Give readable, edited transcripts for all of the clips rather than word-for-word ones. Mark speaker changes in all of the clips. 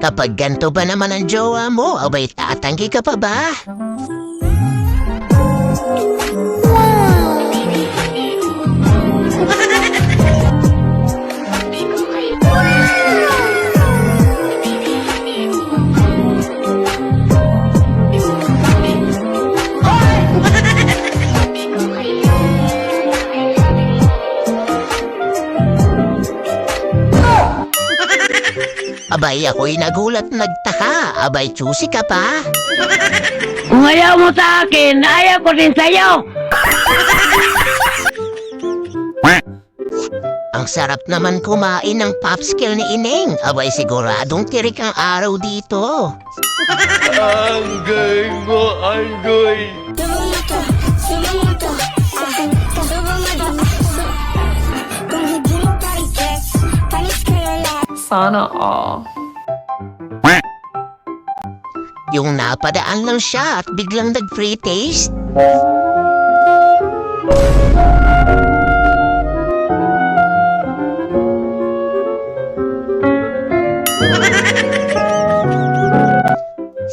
Speaker 1: Kapag ganto ba naman ang jowa mo, abay tatanggi ka pa ba? Abay, ako'y nagulat nagtaka. Abay, choosy ka pa?
Speaker 2: Kung ayaw mo sa akin, ayaw ko din sa'yo!
Speaker 1: Ang sarap naman kumain ng popsicle ni Ineng. Abay, siguradong tirik ang araw dito.
Speaker 3: Anggoy mo, anggoy!
Speaker 4: Sana all.
Speaker 1: Yung napadaan lang siya at biglang nag-free taste.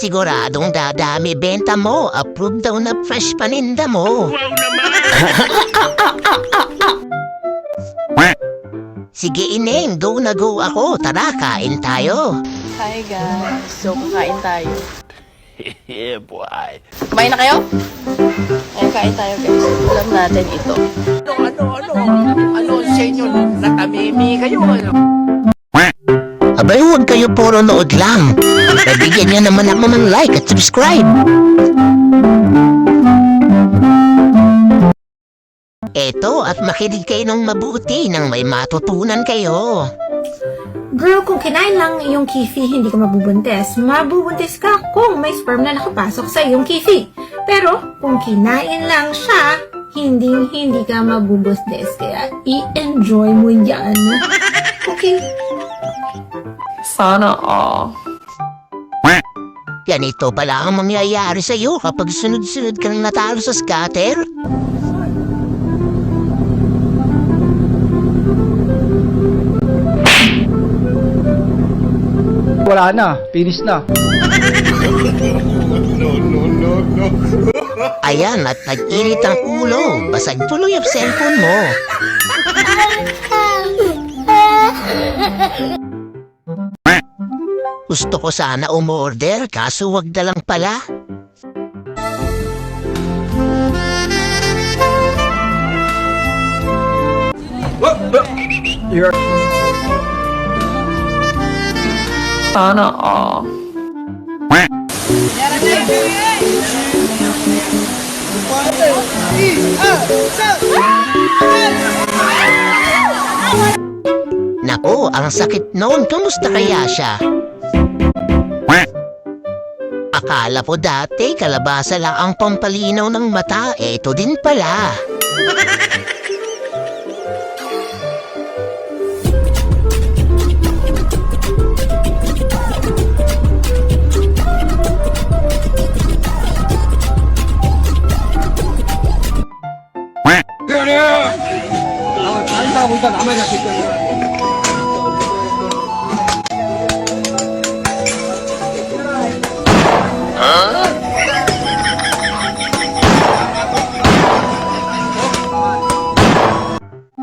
Speaker 1: Siguradong dadami benta mo. Approved daw na fresh paninda mo.
Speaker 3: Wow naman!
Speaker 1: Sige Ineng, go na go ako. Tara, kain tayo.
Speaker 4: Hi guys, so kakain tayo.
Speaker 3: Yeah, boy!
Speaker 4: Kumain na kayo? Ay, kain tayo guys. Ulam natin ito.
Speaker 3: Ano sa inyo? Natamimi kayo, ano?
Speaker 1: Abay, huwag kayo puro nood lang. Bigyan niyo naman ako ng like at subscribe. Eto, at makinig kayo ng mabuti nang may matutunan kayo.
Speaker 5: Girl, kung kinain lang iyong kifi, hindi ka mabubuntis. Mabubuntis ka kung may sperm na nakapasok sa iyong kifi. Pero, kung kinain lang siya, hindi ka mabubuntis. Kaya, i-enjoy mo yan. Okay?
Speaker 4: Sana all.
Speaker 1: Ganito pala ang mangyayari sa'yo kapag sunod-sunod kang natalo sa scatter.
Speaker 6: Wala na, finish na.
Speaker 1: Ayan, at nag-init ang ulo. Basag tuloy ang cellphone mo. Gusto ko sana umorder, kaso wag na lang pala.
Speaker 6: You're...
Speaker 4: Sana all.
Speaker 1: Nako, ang sakit noon. Kamusta kaya siya? Akala ko dati kalabasa lang ang pampalinaw ng mata. Eto din pala.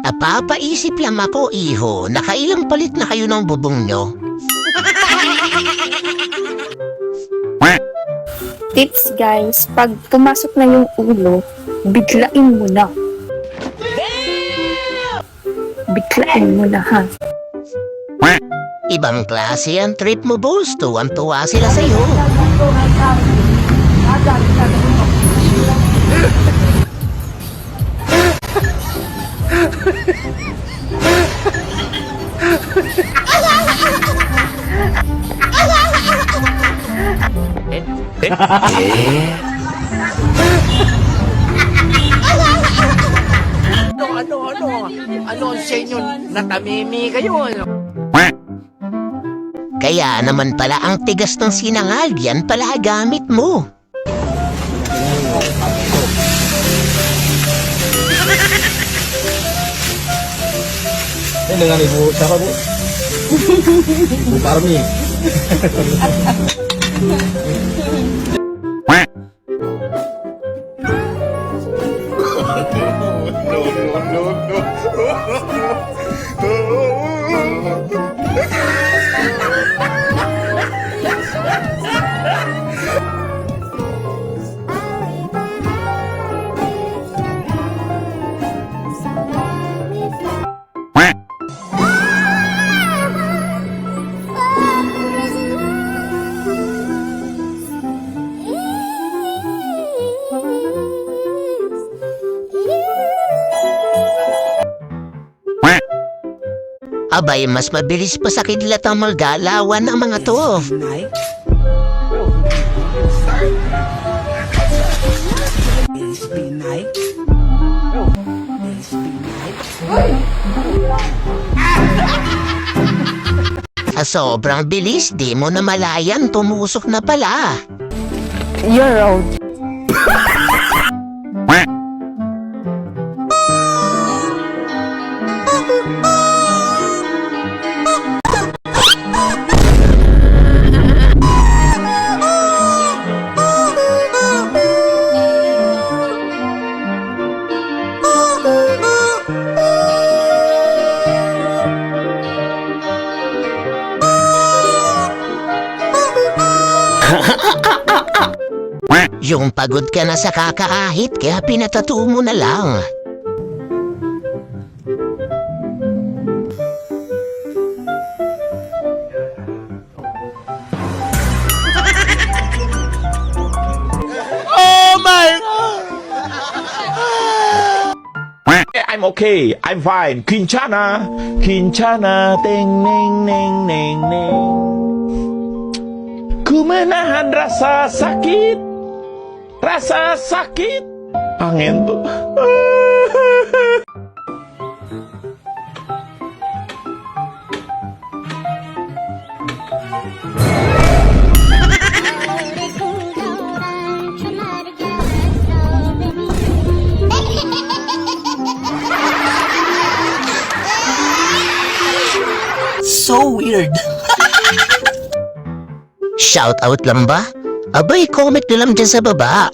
Speaker 1: Napapaisip lang ako, iho. Nakailang palit na kayo ng bubong nyo?
Speaker 7: Tips guys, pag pumasok na yung ulo, biglain mo na. Biglain mo na ha.
Speaker 1: Ibang klase ang trip mo, boss. Tuwan-tuwa sila sa'yo.
Speaker 3: Ano sa inyo? Natamimi kayo, ano?
Speaker 1: Kaya naman pala ang tigas ng sinangag. Yan pala gamit mo.
Speaker 6: Dengan ibu siapa bu? Bu Parmi.
Speaker 1: Abay, mas mabilis pa sa kidlat ang magalawan ng mga to. Sa sobrang bilis, di mo na malayan, tumusok na pala.
Speaker 7: Your road.
Speaker 1: Yung pagod ka na sa kakaahit, kaya pinatato mo na lang.
Speaker 8: I'm okay. I'm fine. Quinchana. Quinchana. Ting, ning, ning, ning, ning. Ku menahan rasa sakit. Rasa sakit. Angin tuh.
Speaker 2: So weird.
Speaker 1: Shout out lang ba? Abay, comment nyo lang dyan sa baba.